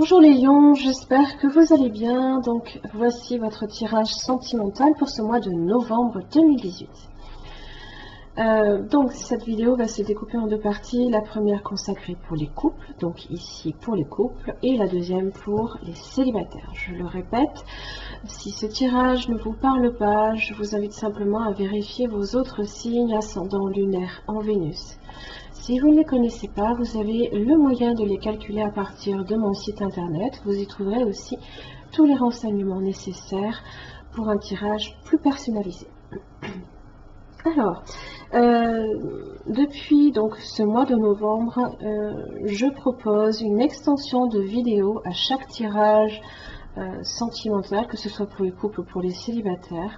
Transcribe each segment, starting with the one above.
Bonjour les lions, j'espère que vous allez bien. Donc voici votre tirage sentimental pour ce mois de novembre 2018. Donc cette vidéo va se découper en deux parties. La première consacrée pour les couples, donc ici pour les couples, et la deuxième pour les célibataires. Je le répète, si ce tirage ne vous parle pas, je vous invite simplement à vérifier vos autres signes ascendant lunaire en Vénus. Si vous ne les connaissez pas, vous avez le moyen de les calculer à partir de mon site internet. Vous y trouverez aussi tous les renseignements nécessaires pour un tirage plus personnalisé. Alors, depuis donc ce mois de novembre, je propose une extension de vidéos à chaque tirage sentimental, que ce soit pour les couples ou pour les célibataires,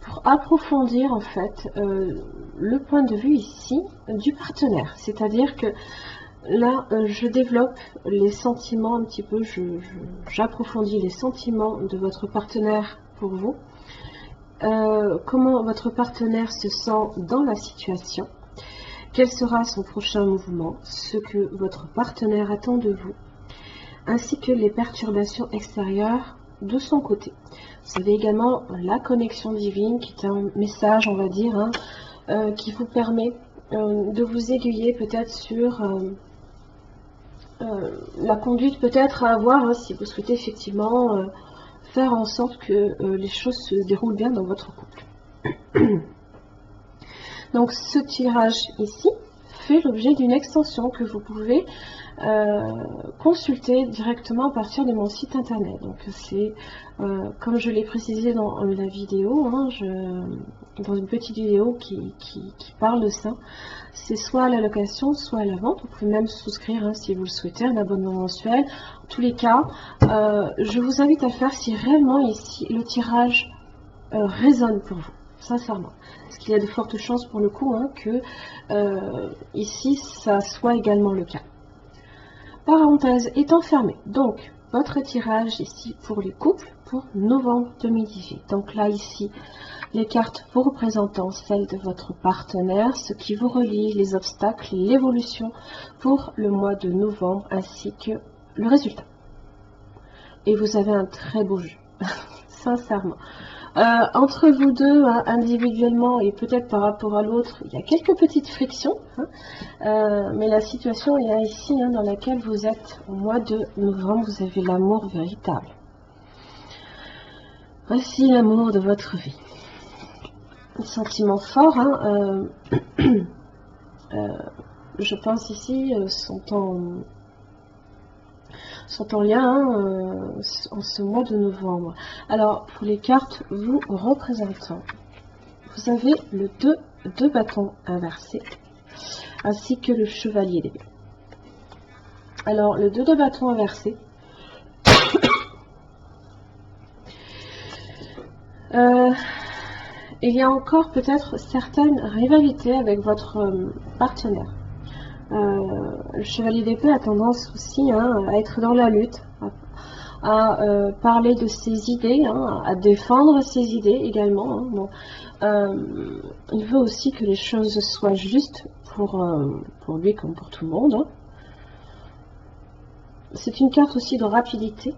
pour approfondir en fait le point de vue ici du partenaire. C'est-à-dire que là, je développe les sentiments un petit peu, j'approfondis les sentiments de votre partenaire pour vous. Comment votre partenaire se sent dans la situation, quel sera son prochain mouvement, ce que votre partenaire attend de vous, ainsi que les perturbations extérieures de son côté. Vous avez également la connexion divine, qui est un message, on va dire, qui vous permet de vous aiguiller peut-être sur la conduite peut-être à avoir, si vous souhaitez effectivement faire en sorte que les choses se déroulent bien dans votre couple. Donc ce tirage ici fait l'objet d'une extension que vous pouvez consulter directement à partir de mon site internet. Donc c'est, comme je l'ai précisé dans la vidéo, dans une petite vidéo qui parle de ça, c'est soit à la location, soit à la vente. Vous pouvez même souscrire, si vous le souhaitez, un abonnement mensuel. En tous les cas, je vous invite à faire si réellement ici le tirage résonne pour vous, sincèrement. Parce qu'il y a de fortes chances pour le coup que ici ça soit également le cas. Parenthèse étant fermée. Donc, votre tirage ici pour les couples pour novembre 2018. Donc là, ici, les cartes vous représentant celles de votre partenaire, ce qui vous relie, les obstacles, l'évolution pour le mois de novembre, ainsi que le résultat. Et vous avez un très beau jeu, sincèrement. Entre vous deux, individuellement et peut-être par rapport à l'autre, il y a quelques petites frictions, mais la situation est là ici, dans laquelle vous êtes au mois de novembre, vous avez l'amour véritable. Voici l'amour de votre vie. Un sentiment fort, je pense ici, sont en lien en ce mois de novembre. Alors, pour les cartes vous représentant, vous avez le 2 bâtons inversés, ainsi que le chevalier d'épée. Alors, le 2 de bâtons inversés, il y a encore peut-être certaines rivalités avec votre partenaire. Le chevalier d'épée a tendance aussi à être dans la lutte, à parler de ses idées, à défendre ses idées également. Bon, il veut aussi que les choses soient justes pour lui comme pour tout le monde. C'est une carte aussi de rapidité.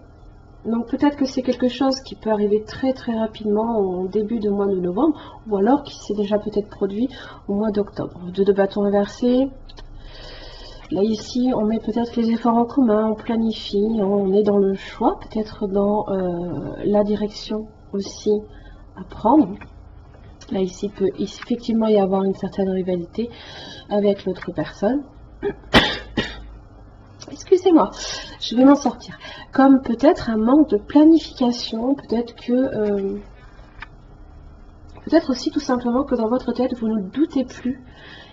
Donc peut-être que c'est quelque chose qui peut arriver très très rapidement au début du mois de novembre, ou alors qui s'est déjà peut-être produit au mois d'octobre. 2 de bâtons inversés. Là ici, on met peut-être les efforts en commun, on planifie, on est dans le choix, peut-être dans la direction aussi à prendre. Là ici, il peut effectivement y avoir une certaine rivalité avec l'autre personne. Excusez-moi, je vais m'en sortir. Comme peut-être un manque de planification, peut-être que... peut-être aussi tout simplement que dans votre tête, vous ne doutez plus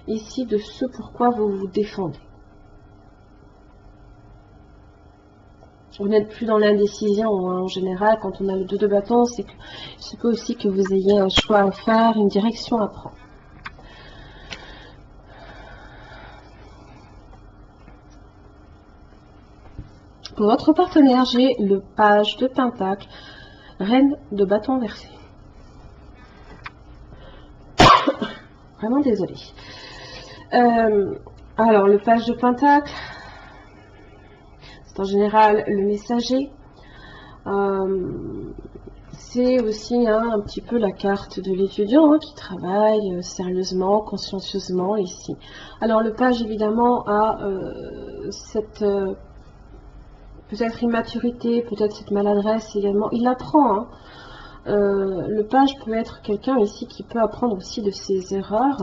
ici de ce pourquoi vous vous défendez. Vous n'êtes plus dans l'indécision en général. Quand on a le 2 de bâton, c'est que il se peut aussi que vous ayez un choix à faire, une direction à prendre. Pour votre partenaire, j'ai le page de pentacle, reine de bâton inversé. Vraiment désolée. Alors, le page de pentacle, c'est en général le messager. C'est aussi un petit peu la carte de l'étudiant qui travaille sérieusement, consciencieusement ici. Alors le page évidemment a cette peut-être immaturité, peut-être cette maladresse également. Il apprend. Le page peut être quelqu'un ici qui peut apprendre aussi de ses erreurs.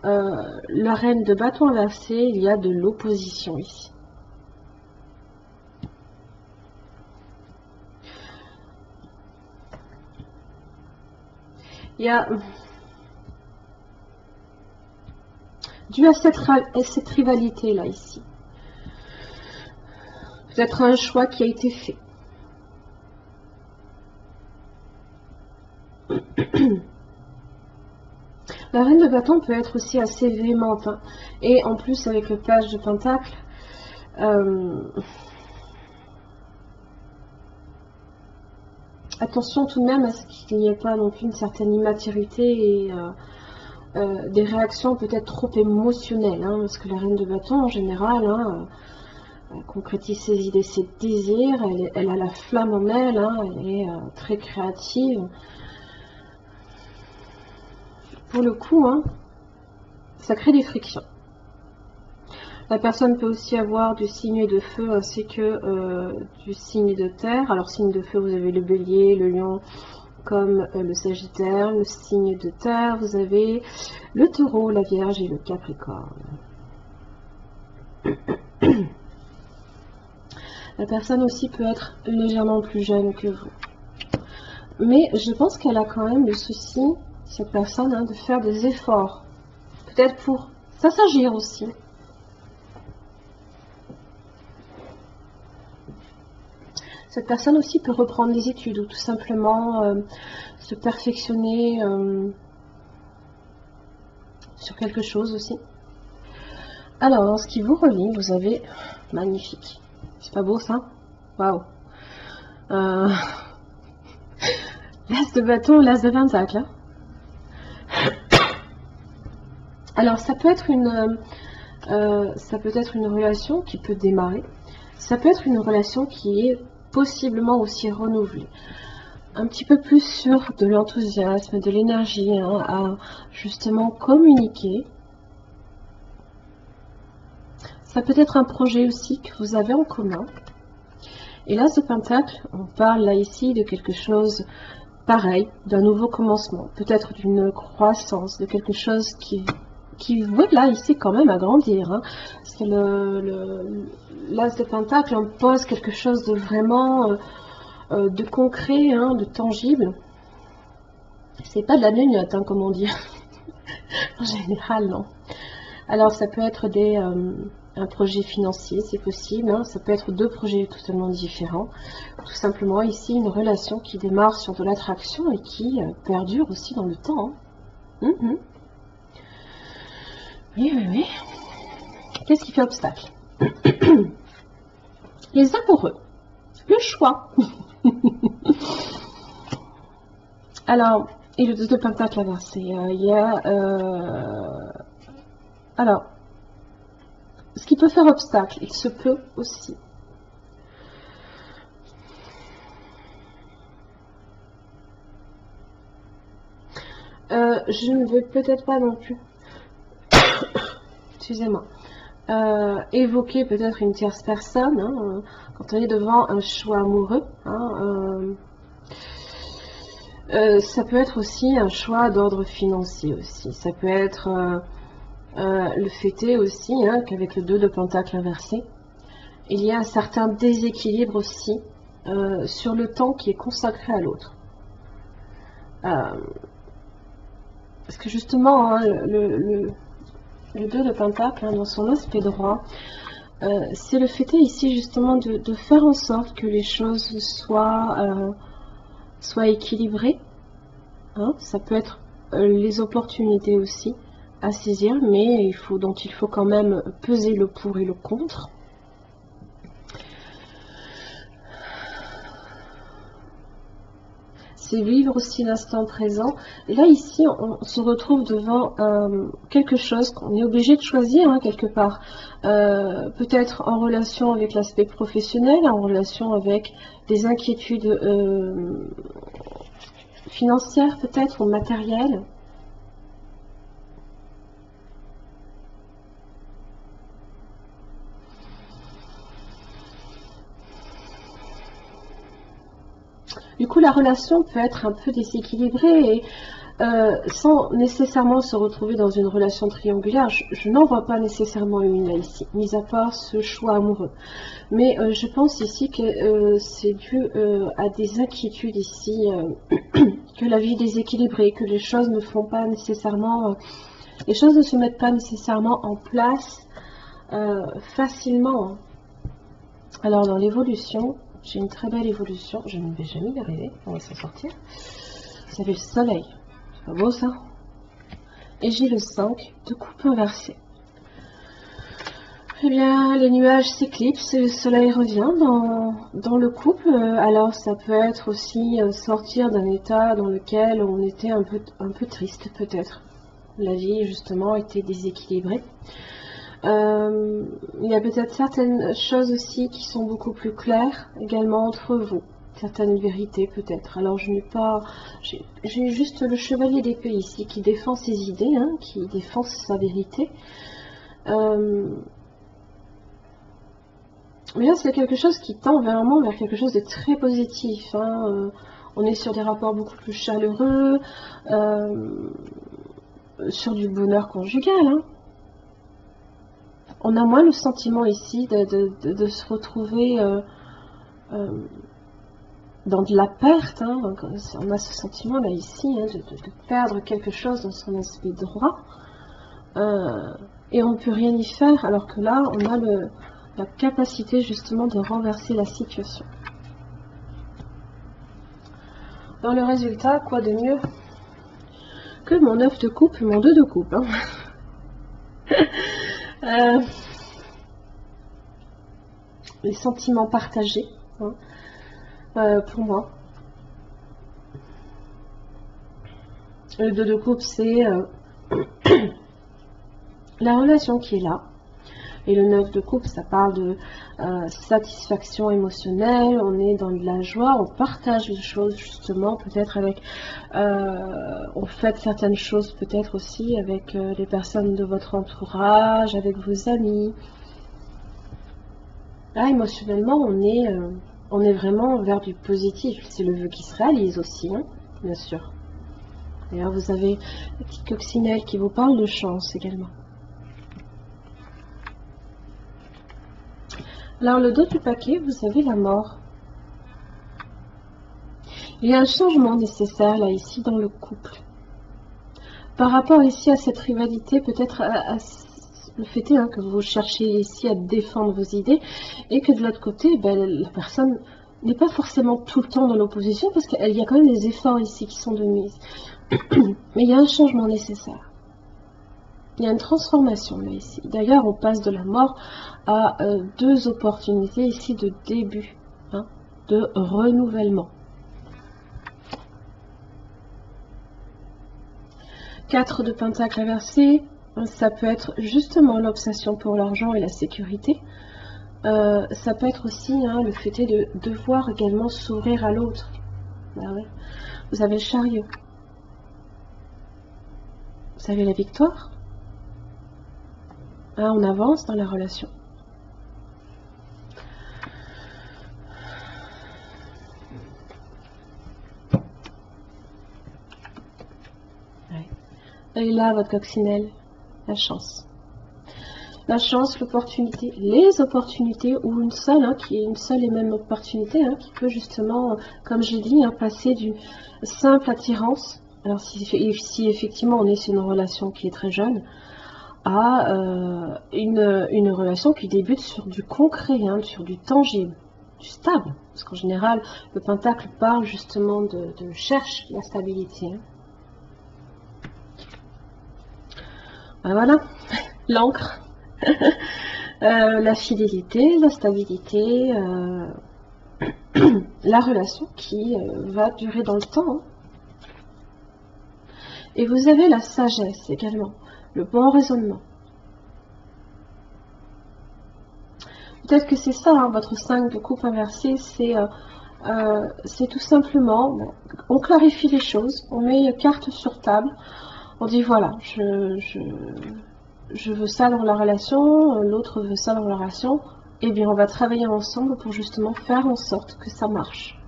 La reine de bâton inversé, il y a de l'opposition ici. Il y a, dû à cette rivalité là ici, peut-être un choix qui a été fait. La reine de bâton peut être aussi assez véhémente, et en plus avec le page de pentacle, attention tout de même à ce qu'il n'y ait pas non plus une certaine immaturité et des réactions peut-être trop émotionnelles, parce que la reine de bâton en général elle concrétise ses idées, ses désirs, elle a la flamme en elle, elle est très créative. Pour le coup, ça crée des frictions. La personne peut aussi avoir du signe de feu ainsi que du signe de terre. Alors signe de feu, vous avez le bélier, le lion, comme le sagittaire. Le signe de terre, vous avez le taureau, la vierge et le capricorne. La personne aussi peut être légèrement plus jeune que vous. Mais je pense qu'elle a quand même le souci, cette personne, de faire des efforts. Peut-être pour s'assagir aussi. Cette personne aussi peut reprendre les études ou tout simplement se perfectionner sur quelque chose aussi. Alors, en ce qui vous relie, vous avez... Magnifique. C'est pas beau ça? Waouh. L'as de bâton, l'as de pentacle. Alors, ça peut être une relation qui peut démarrer. Ça peut être une relation qui est possiblement aussi renouvelée. Un petit peu plus sur de l'enthousiasme, de l'énergie, à justement communiquer. Ça peut être un projet aussi que vous avez en commun. Et l'as de pentacle, on parle là ici de quelque chose pareil, d'un nouveau commencement, peut-être d'une croissance, de quelque chose qui vous là ici quand même à grandir. Parce que l'as de pentacle impose quelque chose de vraiment de concret, de tangible. C'est pas de la gnognotte, comme on dit. En général, non. Alors ça peut être un projet financier, c'est possible. Ça peut être deux projets totalement différents. Tout simplement ici une relation qui démarre sur de l'attraction et qui perdure aussi dans le temps. Oui. Qu'est-ce qui fait obstacle? Les amoureux. Le choix. Alors, et le 2 de pentacle inversé. Il y a... alors, ce qui peut faire obstacle, il se peut aussi. Je ne veux peut-être pas non plus, excusez-moi, évoquer peut-être une tierce personne, quand on est devant un choix amoureux. Ça peut être aussi un choix d'ordre financier aussi. Ça peut être le fait est aussi qu'avec le 2 de pentacle inversé, il y a un certain déséquilibre aussi sur le temps qui est consacré à l'autre. Parce que justement, le 2 de pentacle, dans son aspect droit, c'est le fait ici justement de faire en sorte que les choses soient équilibrées. Ça peut être les opportunités aussi à saisir, mais dont il faut quand même peser le pour et le contre. c'est vivre aussi l'instant présent. Et là, ici, on se retrouve devant quelque chose qu'on est obligé de choisir, hein, quelque part. Peut-être en relation avec l'aspect professionnel, en relation avec des inquiétudes financières, peut-être, ou matérielles. Du coup, la relation peut être un peu déséquilibrée et sans nécessairement se retrouver dans une relation triangulaire. Je n'en vois pas nécessairement une là ici, mis à part ce choix amoureux. Mais je pense ici que c'est dû à des inquiétudes ici, que la vie est déséquilibrée, que les choses ne font pas nécessairement, les choses ne se mettent pas nécessairement en place facilement. Alors dans l'évolution, j'ai une très belle évolution, je ne vais jamais y arriver, on va s'en sortir. Vous avez le soleil, c'est pas beau ça? Et j'ai le 5 de coupe inversée. Eh bien, les nuages s'éclipsent et le soleil revient dans le couple. Alors, ça peut être aussi sortir d'un état dans lequel on était un peu triste, peut-être. La vie, justement, était déséquilibrée. Il y a peut-être certaines choses aussi qui sont beaucoup plus claires également entre vous. Certaines vérités, peut-être. Alors, je n'ai pas... J'ai juste le chevalier d'épée ici qui défend ses idées, hein, qui défend sa vérité. Mais là, c'est quelque chose qui tend vraiment vers quelque chose de très positif. Hein. On est sur des rapports beaucoup plus chaleureux, sur du bonheur conjugal. Hein. On a moins le sentiment ici de se retrouver dans de la perte. Hein. Donc, on a ce sentiment là ici hein, de perdre quelque chose dans son aspect droit. Et on ne peut rien y faire, alors que là, on a la capacité justement de renverser la situation. Dans le résultat, quoi de mieux que mon 9 de coupe et mon 2 de coupe. Hein. Les sentiments partagés, hein, pour moi. Le 2 de coupe, c'est la relation qui est là. Et le 9 de coupe, ça parle de satisfaction émotionnelle, on est dans de la joie, on partage les choses justement, peut-être avec, on fait certaines choses peut-être aussi avec les personnes de votre entourage, avec vos amis. Là, émotionnellement, on est vraiment vers du positif. C'est le vœu qui se réalise aussi, hein, bien sûr. D'ailleurs, vous avez la petite coccinelle qui vous parle de chance également. Alors, le dos du paquet, vous avez la mort. Il y a un changement nécessaire, là, ici, dans le couple. Par rapport, ici, à cette rivalité, peut-être à le fait est hein, que vous cherchez ici à défendre vos idées, et que de l'autre côté, ben, la personne n'est pas forcément tout le temps dans l'opposition, parce qu'il y a quand même des efforts ici qui sont de mise. Mais il y a un changement nécessaire. Il y a une transformation là ici. D'ailleurs, on passe de la mort à deux opportunités ici de début, hein, de renouvellement. 4 de pentacle inversé, ça peut être justement l'obsession pour l'argent et la sécurité. Ça peut être aussi hein, le fait de devoir également s'ouvrir à l'autre. Ben ouais. Vous avez le chariot. Vous avez la victoire. Hein, on avance dans la relation. Ouais. Et là, votre coccinelle, la chance. La chance, l'opportunité, les opportunités, ou une seule, hein, qui est une seule et même opportunité, hein, qui peut justement, comme j'ai dit, hein, passer d'une simple attirance, alors si effectivement on est sur une relation qui est très jeune, à une relation qui débute sur du concret, hein, sur du tangible, du stable, parce qu'en général, le pentacle parle justement de cherche la stabilité. Hein. Ben voilà, l'encre. La fidélité, la stabilité, la relation qui va durer dans le temps. Hein. Et vous avez la sagesse également, le bon raisonnement. Peut-être que c'est ça, hein, votre 5 de coupe inversé, c'est tout simplement, on clarifie les choses, on met carte sur table, on dit voilà, je veux ça dans la relation, l'autre veut ça dans la relation, et bien on va travailler ensemble pour justement faire en sorte que ça marche.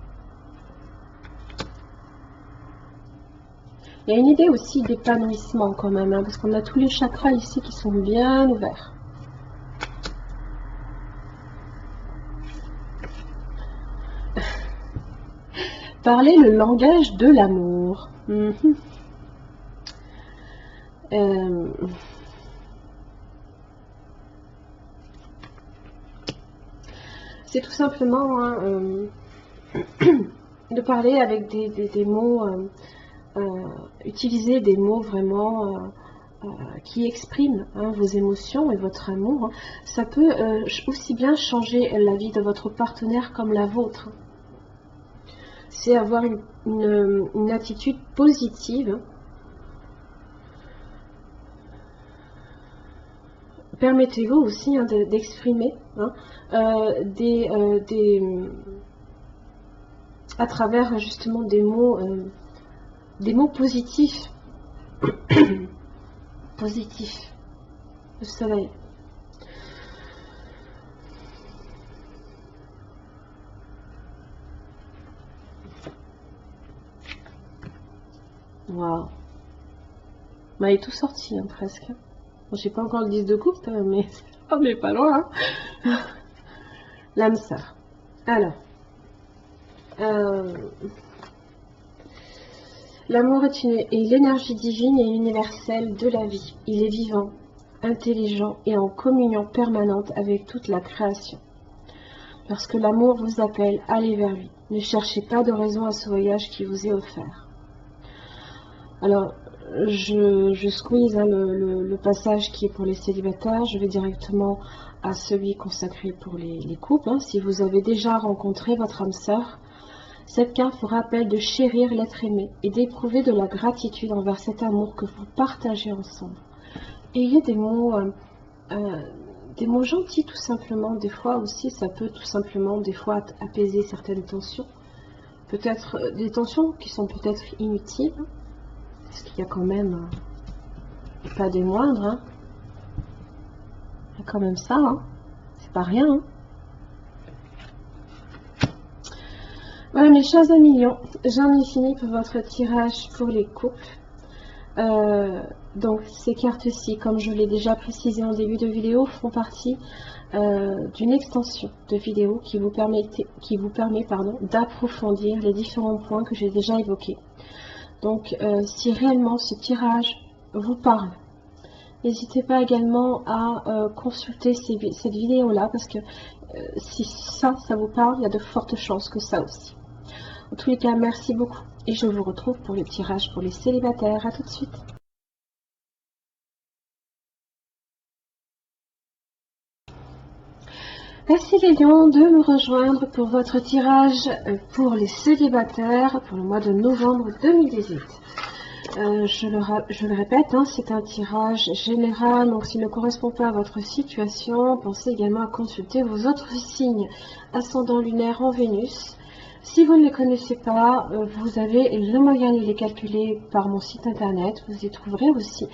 Il y a une idée aussi d'épanouissement quand même, hein, parce qu'on a tous les chakras ici qui sont bien ouverts. Parler le langage de l'amour. C'est tout simplement hein, de parler avec des mots, utiliser des mots vraiment qui expriment hein, vos émotions et votre amour. Ça peut aussi bien changer la vie de votre partenaire comme la vôtre. C'est avoir une attitude positive. Permettez-vous aussi hein, d'exprimer hein, à travers justement des mots positifs. Positifs. Le soleil. Waouh. Bah, il est tout sorti hein, presque. Bon, j'ai pas encore le 10 de coupe, mais on n'est pas loin. Hein. L'âme sœur. Alors. L'amour est l'énergie divine et universelle de la vie. Il est vivant, intelligent et en communion permanente avec toute la création. Lorsque l'amour vous appelle, allez vers lui. Ne cherchez pas de raison à ce voyage qui vous est offert. Alors, je squeeze hein, le passage qui est pour les célibataires. Je vais directement à celui consacré pour les couples. Hein. Si vous avez déjà rencontré votre âme sœur, cette carte vous rappelle de chérir l'être aimé et d'éprouver de la gratitude envers cet amour que vous partagez ensemble. Et il y a des mots gentils tout simplement. Des fois aussi, ça peut tout simplement des fois apaiser certaines tensions. Peut-être des tensions qui sont peut-être inutiles. Parce qu'il y a quand même, pas des moindres, hein. Il y a quand même ça, hein. C'est pas rien. Hein. Voilà mes chers amis lions, j'en ai fini pour votre tirage pour les couples. Donc ces cartes-ci, comme je l'ai déjà précisé en début de vidéo, font partie d'une extension de vidéo qui vous permet d'approfondir les différents points que j'ai déjà évoqués. Donc si réellement ce tirage vous parle, n'hésitez pas également à consulter cette vidéo-là, parce que si ça vous parle, il y a de fortes chances que ça aussi. En tous les cas, merci beaucoup et je vous retrouve pour le tirage pour les célibataires. À tout de suite. Merci les lions de nous rejoindre pour votre tirage pour les célibataires pour le mois de novembre 2018. Je le répète, hein, c'est un tirage général, donc s'il ne correspond pas à votre situation, pensez également à consulter vos autres signes ascendant lunaire en Vénus. Si vous ne les connaissez pas, vous avez le moyen de les calculer par mon site internet. Vous y trouverez aussi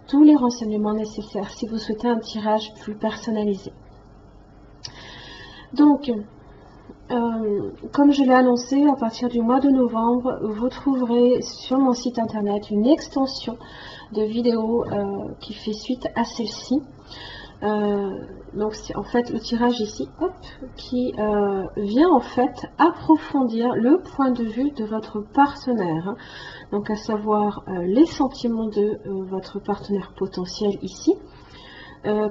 tous les renseignements nécessaires si vous souhaitez un tirage plus personnalisé. Donc, comme je l'ai annoncé, à partir du mois de novembre, vous trouverez sur mon site internet une extension de vidéos qui fait suite à celle-ci. Donc c'est en fait le tirage ici, hop, qui vient en fait approfondir le point de vue de votre partenaire, hein. Donc à savoir les sentiments de votre partenaire potentiel ici,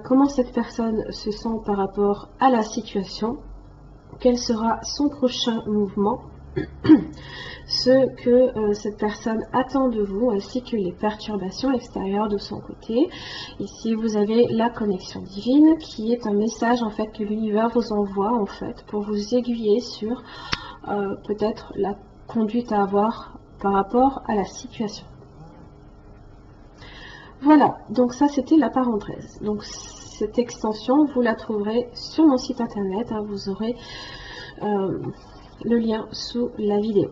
comment cette personne se sent par rapport à la situation, quel sera son prochain mouvement, ce que cette personne attend de vous, ainsi que les perturbations extérieures de son côté. Ici, vous avez la connexion divine, qui est un message en fait que l'univers vous envoie en fait pour vous aiguiller sur peut-être la conduite à avoir par rapport à la situation. Voilà, donc ça c'était la parenthèse. Donc cette extension, vous la trouverez sur mon site internet, hein, vous aurez le lien sous la vidéo.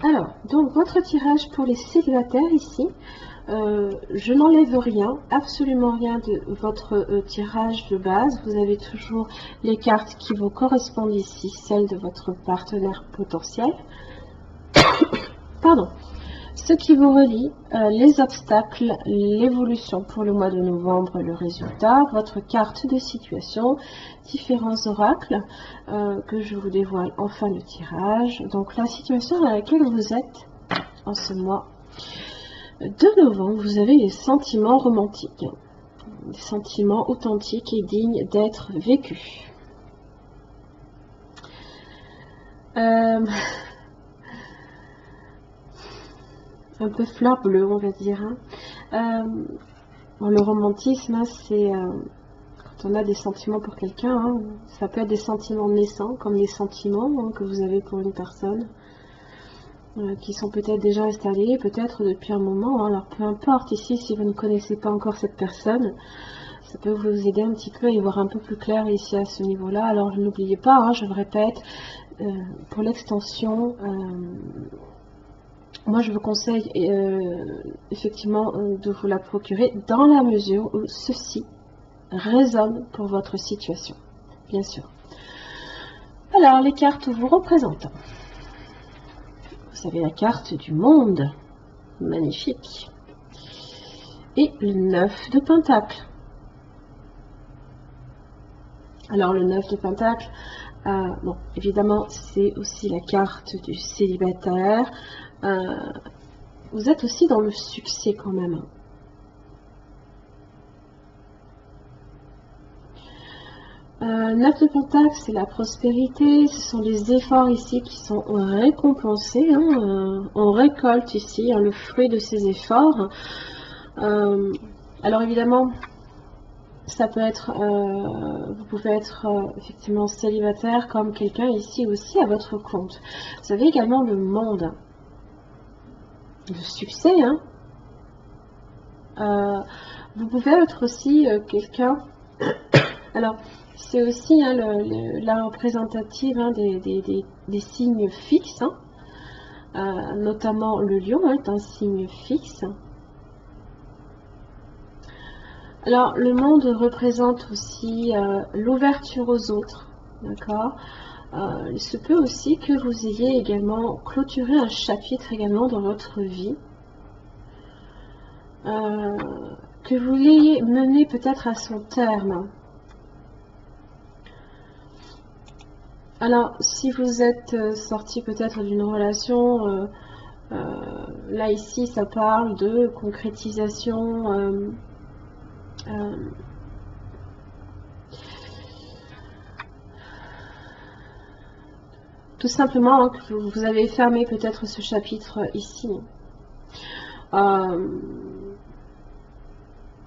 Alors, donc votre tirage pour les célibataires ici, je n'enlève rien, absolument rien de votre tirage de base. Vous avez toujours les cartes qui vous correspondent ici, celles de votre partenaire potentiel. Pardon. Ce qui vous relie, les obstacles, l'évolution pour le mois de novembre, le résultat, votre carte de situation, différents oracles que je vous dévoile en fin de tirage. Donc la situation dans laquelle vous êtes en ce mois de novembre, vous avez des sentiments romantiques, des sentiments authentiques et dignes d'être vécus. Un peu fleur bleue, on va dire. Bon, le romantisme, hein, c'est quand on a des sentiments pour quelqu'un, hein, ça peut être des sentiments naissants, comme les sentiments hein, que vous avez pour une personne, qui sont peut-être déjà installés, peut-être depuis un moment. Hein. Alors peu importe ici, si vous ne connaissez pas encore cette personne, ça peut vous aider un petit peu à y voir un peu plus clair ici à ce niveau-là. Alors n'oubliez pas, hein, je le répète, pour l'extension, moi, je vous conseille effectivement de vous la procurer dans la mesure où ceci résonne pour votre situation, bien sûr. Alors, les cartes vous représentent. Vous avez la carte du monde, magnifique. Et le 9 de Pentacle. Alors, le 9 de Pentacle, bon, évidemment, c'est aussi la carte du célibataire. Vous êtes aussi dans le succès quand même. Neuf de Pentacle, c'est la prospérité, ce sont les efforts ici qui sont récompensés. Hein, on récolte ici hein, le fruit de ces efforts. Alors évidemment, ça peut être, vous pouvez être effectivement célibataire comme quelqu'un ici aussi à votre compte. Vous avez également le monde. Le succès, hein. Vous pouvez être aussi quelqu'un. Alors, c'est aussi hein, la représentative hein, des signes fixes, hein. Notamment le lion hein, est un signe fixe. Alors, le monde représente aussi l'ouverture aux autres, d'accord. Il se peut aussi que vous ayez également clôturé un chapitre également dans votre vie, que vous l'ayez mené peut-être à son terme. Alors, si vous êtes sorti peut-être d'une relation, là ici ça parle de concrétisation, tout simplement hein, que vous avez fermé peut-être ce chapitre ici.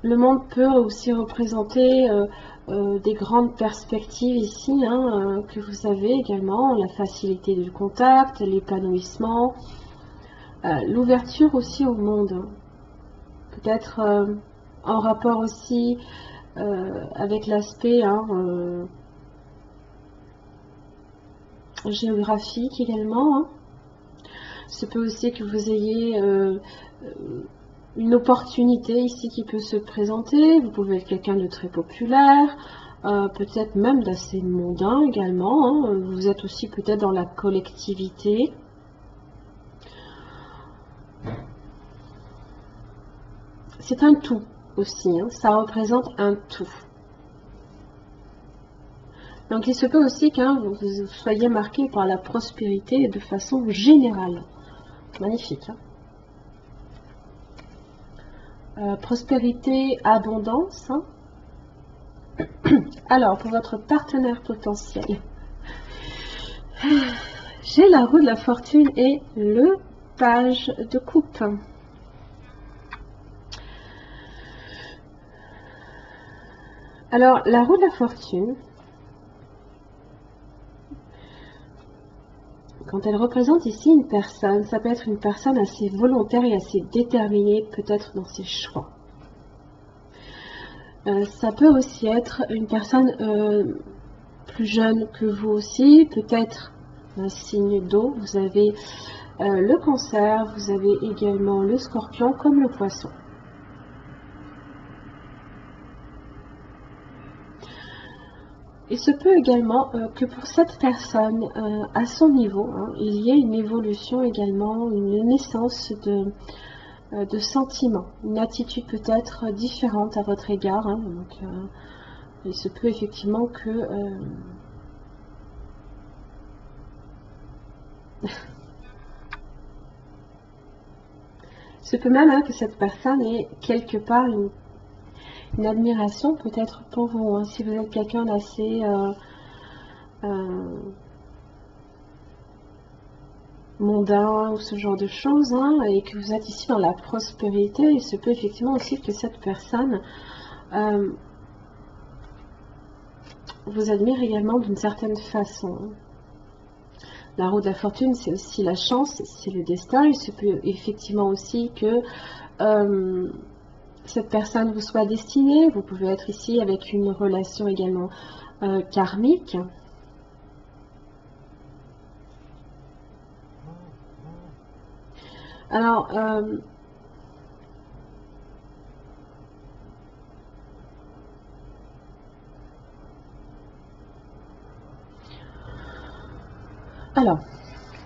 Le monde peut aussi représenter des grandes perspectives ici, hein, que vous avez également, la facilité du contact, l'épanouissement, l'ouverture aussi au monde. Peut-être en rapport aussi avec l'aspect hein, géographique également. Hein. Ce peut aussi que vous ayez une opportunité ici qui peut se présenter. Vous pouvez être quelqu'un de très populaire, peut-être même d'assez mondain également. Hein. Vous êtes aussi peut-être dans la collectivité. C'est un tout aussi, hein. Ça représente un tout. Donc il se peut aussi que vous soyez marqué par la prospérité de façon générale. Magnifique. Hein. Prospérité, abondance. Hein. Alors, pour votre partenaire potentiel, j'ai la roue de la fortune et le page de coupe. Alors, la roue de la fortune, quand elle représente ici une personne, ça peut être une personne assez volontaire et assez déterminée, peut-être dans ses choix. Ça peut aussi être une personne plus jeune que vous aussi, peut-être un signe d'eau. Vous avez le cancer, vous avez également le scorpion comme le poisson. Il se peut également que pour cette personne, à son niveau, il y ait une évolution également, une naissance de sentiments, une attitude peut-être différente à votre égard. Donc, il se peut effectivement que... il se peut même que cette personne ait quelque part une admiration peut-être pour vous, si vous êtes quelqu'un d'assez mondain ou ce genre de choses, et que vous êtes ici dans la prospérité, il se peut effectivement aussi que cette personne vous admire également d'une certaine façon. La roue de la fortune, c'est aussi la chance, c'est le destin. Il se peut effectivement aussi que cette personne vous soit destinée. Vous pouvez être ici avec une relation également karmique. Alors,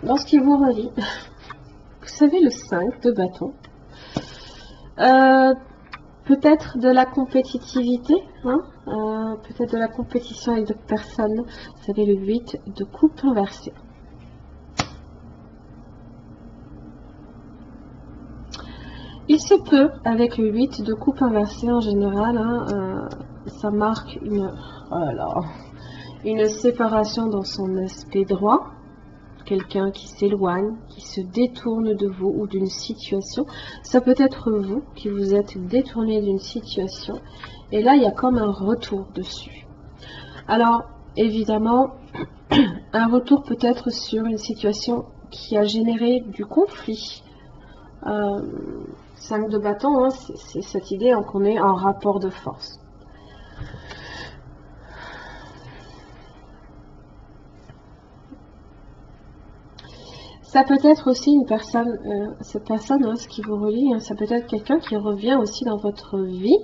dans ce qui vous relie, vous savez le 5 de bâton, peut-être de la compétitivité, peut-être de la compétition avec d'autres personnes. Vous savez le 8 de coupe inversée. Il se peut, avec le 8 de coupe inversée en général, ça marque une séparation dans son aspect droit. Quelqu'un qui s'éloigne, qui se détourne de vous ou d'une situation. Ça peut être vous qui vous êtes détourné d'une situation. Et là, il y a comme un retour dessus. Alors, évidemment, un retour peut être sur une situation qui a généré du conflit. 5 de bâton, c'est cette idée qu'on est en rapport de force. Ça peut être aussi une personne, cette personne, ce qui vous relie, ça peut être quelqu'un qui revient aussi dans votre vie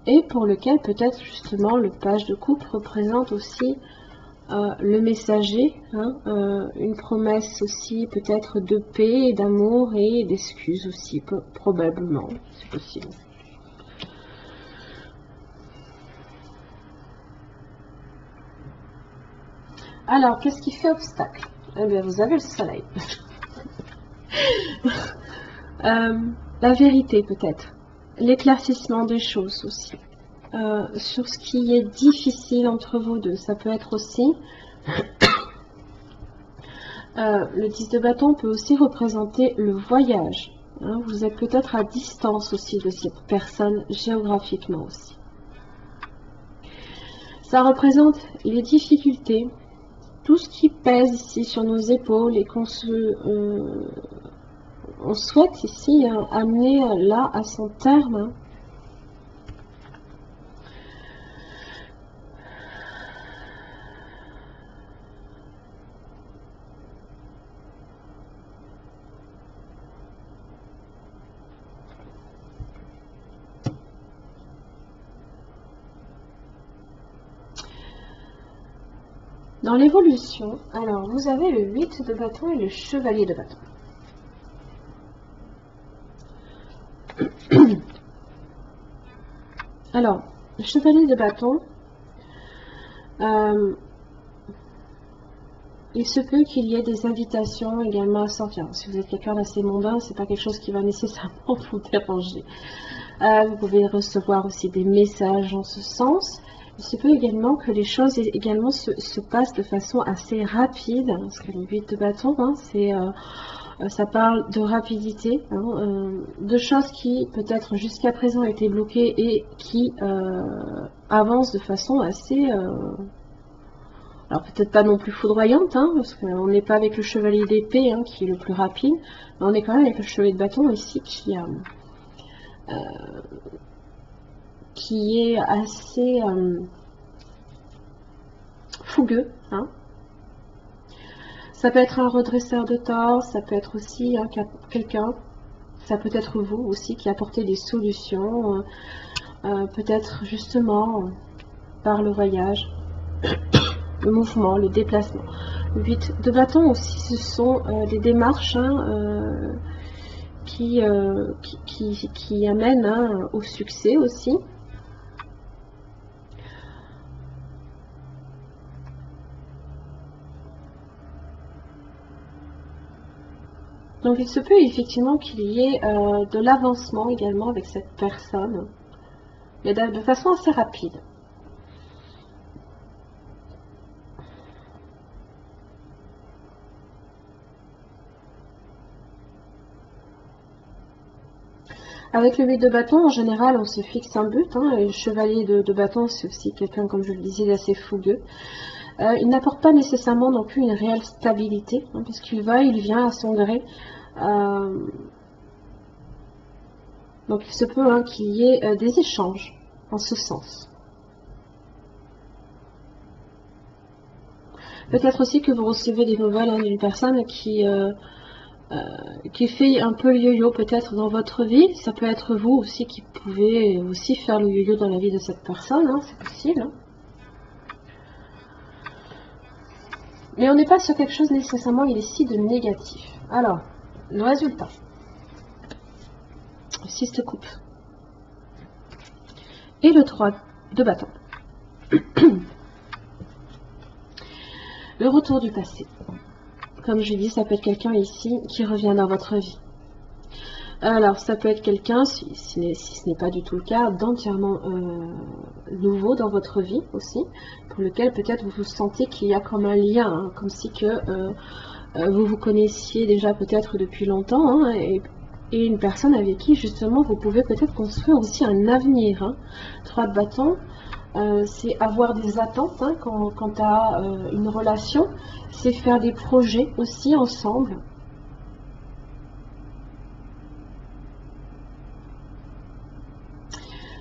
et pour lequel peut-être justement le page de coupe représente aussi le messager, une promesse aussi peut-être de paix, d'amour et d'excuses aussi, probablement, c'est possible. Alors, qu'est-ce qui fait obstacle? Eh bien, vous avez le soleil. La vérité peut-être. L'éclaircissement des choses aussi. Sur ce qui est difficile entre vous deux. Ça peut être aussi... le 10 de bâton peut aussi représenter le voyage. Vous êtes peut-être à distance aussi de cette personne géographiquement aussi. Ça représente les difficultés, tout ce qui pèse ici sur nos épaules et qu'on on souhaite ici amener là à son terme. Dans l'évolution, alors vous avez le 8 de bâton et le chevalier de bâton. Alors, le chevalier de bâton, il se peut qu'il y ait des invitations également à sortir. Si vous êtes quelqu'un d'assez mondain, c'est pas quelque chose qui va nécessairement vous déranger. Vous pouvez recevoir aussi des messages en ce sens. Il se peut également que les choses également se passent de façon assez rapide, parce que le 8 de bâton, hein, ça parle de rapidité, hein, de choses qui peut-être jusqu'à présent étaient bloquées et qui avancent de façon assez... alors peut-être pas non plus foudroyante, hein, parce qu'on n'est pas avec le chevalier d'épée hein, qui est le plus rapide, mais on est quand même avec le chevalier de bâton ici qui est assez fougueux. Hein. Ça peut être un redresseur de tort, ça peut être aussi hein, quelqu'un, ça peut être vous aussi qui apportez des solutions, peut-être justement par le voyage, le mouvement, le déplacement. Le 8 de bâton aussi, ce sont des démarches hein, qui amènent hein, au succès aussi. Donc il se peut effectivement qu'il y ait de l'avancement également avec cette personne, mais de façon assez rapide. Avec le 8 de bâton, en général, on se fixe un but. Hein, et le chevalier de bâton, c'est aussi quelqu'un, comme je le disais, d'assez fougueux. Il n'apporte pas nécessairement non plus une réelle stabilité, hein, puisqu'il va, il vient à son gré. Donc il se peut hein, qu'il y ait des échanges en ce sens. Peut-être aussi que vous recevez des nouvelles hein, d'une personne qui fait un peu le yo-yo peut-être dans votre vie. Ça peut être vous aussi qui pouvez aussi faire le yo-yo dans la vie de cette personne, hein, c'est possible. Hein. Mais on n'est pas sur quelque chose nécessairement ici de négatif. Alors, le résultat. 6 de coupe. Et le 3 de bâton. Le retour du passé. Comme je dis, ça peut être quelqu'un ici qui revient dans votre vie. Alors, ça peut être quelqu'un, si ce n'est pas du tout le cas, d'entièrement nouveau dans votre vie aussi, pour lequel peut-être vous vous sentez qu'il y a comme un lien, hein, comme si que vous vous connaissiez déjà peut-être depuis longtemps, hein, et une personne avec qui justement vous pouvez peut-être construire aussi un avenir. Hein. 3 de bâton, c'est avoir des attentes hein, quant à une relation, c'est faire des projets aussi ensemble.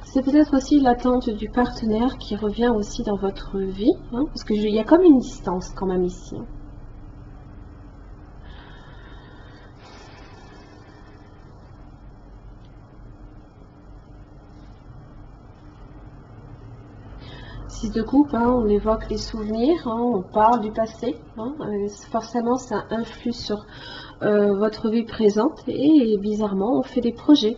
C'est peut-être aussi l'attente du partenaire qui revient aussi dans votre vie, hein, parce qu'il y a comme une distance quand même ici. Hein. Six de coupe, hein, on évoque les souvenirs, hein, on parle du passé, hein, forcément ça influe sur votre vie présente et bizarrement on fait des projets.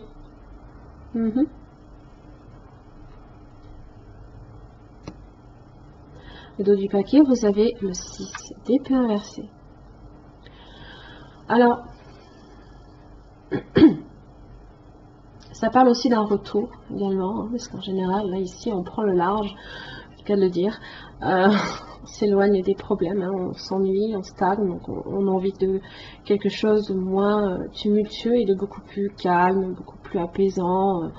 Le dos du paquet, vous avez le 6 d'épée inversée. Alors, ça parle aussi d'un retour également, hein, parce qu'en général, là, ici, on prend le large, je cas de le dire, on s'éloigne des problèmes, hein, on s'ennuie, on stagne, donc on a envie de quelque chose de moins tumultueux et de beaucoup plus calme, beaucoup plus apaisant,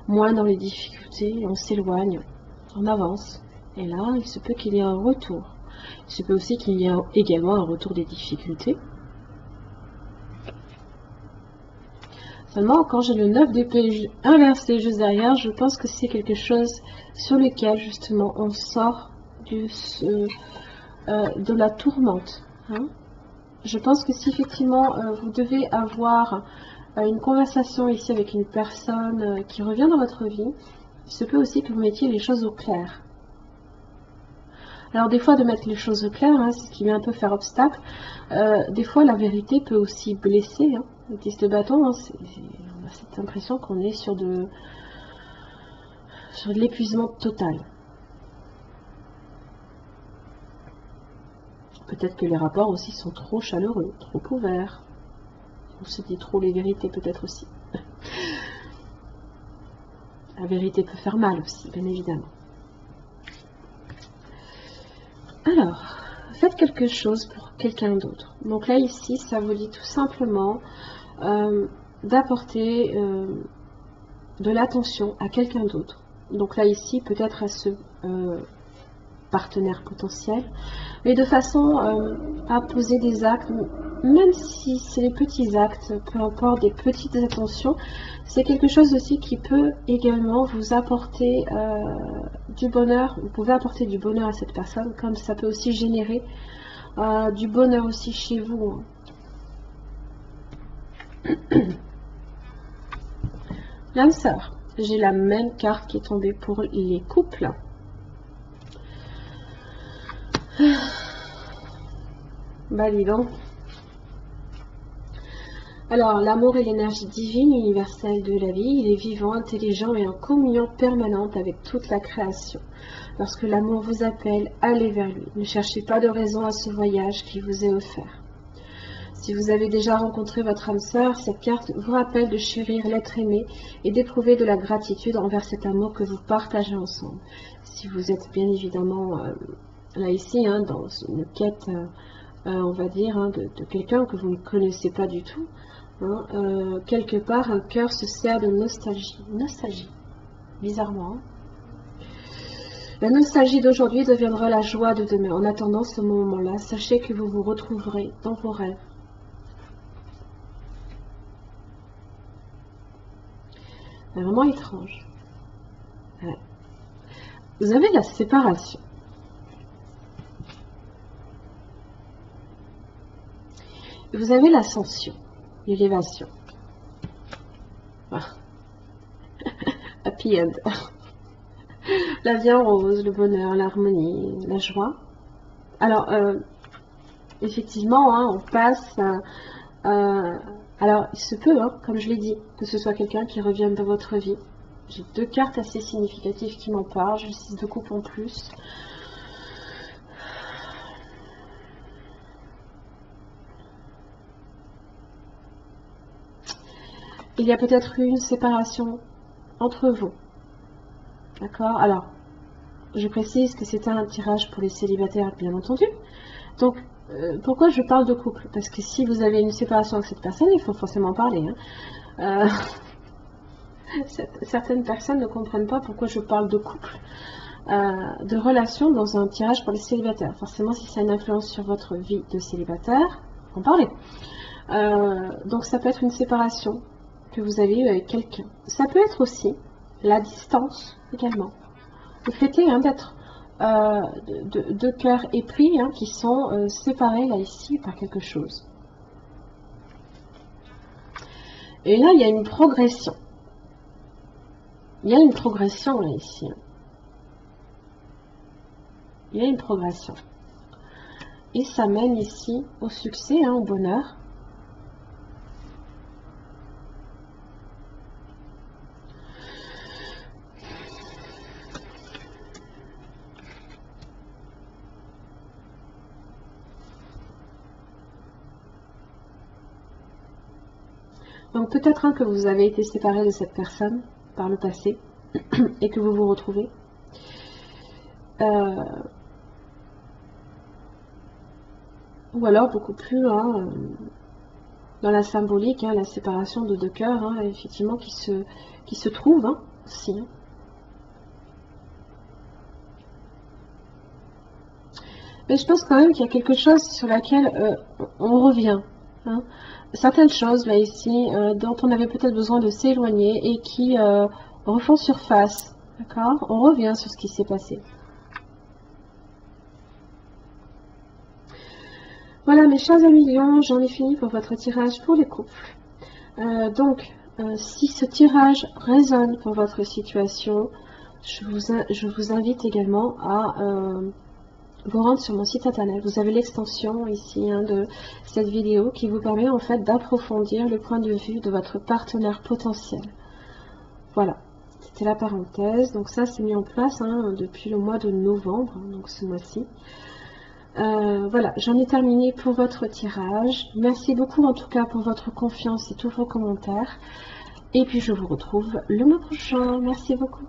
moins dans les difficultés, on s'éloigne, on avance. Et là, il se peut qu'il y ait un retour. Il se peut aussi qu'il y ait également un retour des difficultés. Seulement, quand j'ai le 9 d'épée inversé juste derrière, je pense que c'est quelque chose sur lequel, justement, on sort de la tourmente. Hein. Je pense que si, effectivement, vous devez avoir une conversation ici avec une personne qui revient dans votre vie, il se peut aussi que vous mettiez les choses au clair. Alors des fois de mettre les choses au clair, hein, c'est ce qui vient un peu faire obstacle. Des fois la vérité peut aussi blesser. Hein. Le 10 de bâton, hein, on a cette impression qu'on est sur de l'épuisement total. Peut-être que les rapports aussi sont trop chaleureux, trop ouverts. On se dit trop les vérités peut-être aussi. La vérité peut faire mal aussi, bien évidemment. Alors, faites quelque chose pour quelqu'un d'autre. Donc là, ici, ça vous dit tout simplement d'apporter de l'attention à quelqu'un d'autre. Donc là, ici, peut-être à ce partenaire potentiel, mais de façon à poser des actes, même si c'est des petits actes, peu importe, des petites attentions, c'est quelque chose aussi qui peut également vous apporter du bonheur. Vous pouvez apporter du bonheur à cette personne, comme ça peut aussi générer du bonheur aussi chez vous. L'âme sœur, j'ai la même carte qui est tombée pour les couples. Bah dis donc. Alors, l'amour est l'énergie divine, universelle de la vie. Il est vivant, intelligent et en communion permanente avec toute la création. Lorsque l'amour vous appelle, allez vers lui. Ne cherchez pas de raison à ce voyage qui vous est offert. Si vous avez déjà rencontré votre âme sœur, cette carte vous rappelle de chérir l'être aimé et d'éprouver de la gratitude envers cet amour que vous partagez ensemble. Si vous êtes bien évidemment là ici, dans une quête, on va dire, de quelqu'un que vous ne connaissez pas du tout, quelque part, un cœur se sert de nostalgie. Nostalgie, bizarrement. La nostalgie d'aujourd'hui deviendra la joie de demain. En attendant ce moment-là, sachez que vous vous retrouverez dans vos rêves. C'est vraiment étrange. Ouais. Vous avez la séparation. Vous avez l'ascension, l'élévation. Happy end. La vie en rose, le bonheur, l'harmonie, la joie. Alors, effectivement, on passe... alors, il se peut, comme je l'ai dit, que ce soit quelqu'un qui revienne dans votre vie. J'ai deux cartes assez significatives qui m'en parlent. J'ai 6 de coupe en plus. Il y a peut-être eu une séparation entre vous. D'accord? Alors, je précise que c'est un tirage pour les célibataires, bien entendu. Donc, pourquoi je parle de couple? Parce que si vous avez une séparation avec cette personne, il faut forcément parler. Certaines personnes ne comprennent pas pourquoi je parle de couple, de relation dans un tirage pour les célibataires. Forcément, si ça a une influence sur votre vie de célibataire, en parler. Donc, ça peut être une séparation que vous avez eue avec quelqu'un. Ça peut être aussi la distance également. Le fait est d'être deux cœurs épris qui sont séparés là ici par quelque chose. Et là, il y a une progression. Il y a une progression là ici. Il y a une progression. Et ça mène ici au succès, au bonheur. Donc peut-être que vous avez été séparé de cette personne par le passé et que vous vous retrouvez. Ou alors beaucoup plus dans la symbolique, la séparation de deux cœurs, effectivement, qui se trouvent aussi. Mais je pense quand même qu'il y a quelque chose sur laquelle on revient. Certaines choses là ici dont on avait peut-être besoin de s'éloigner et qui refont surface. D'accord? On revient sur ce qui s'est passé. Voilà mes chers amis Lions, j'en ai fini pour votre tirage pour les couples. Donc, si ce tirage résonne pour votre situation, je vous invite également à vous rendre sur mon site internet. Vous avez l'extension ici de cette vidéo qui vous permet en fait d'approfondir le point de vue de votre partenaire potentiel. Voilà, c'était la parenthèse. Donc ça c'est mis en place depuis le mois de novembre, donc ce mois-ci. Voilà, j'en ai terminé pour votre tirage. Merci beaucoup en tout cas pour votre confiance et tous vos commentaires. Et puis je vous retrouve le mois prochain. Merci beaucoup.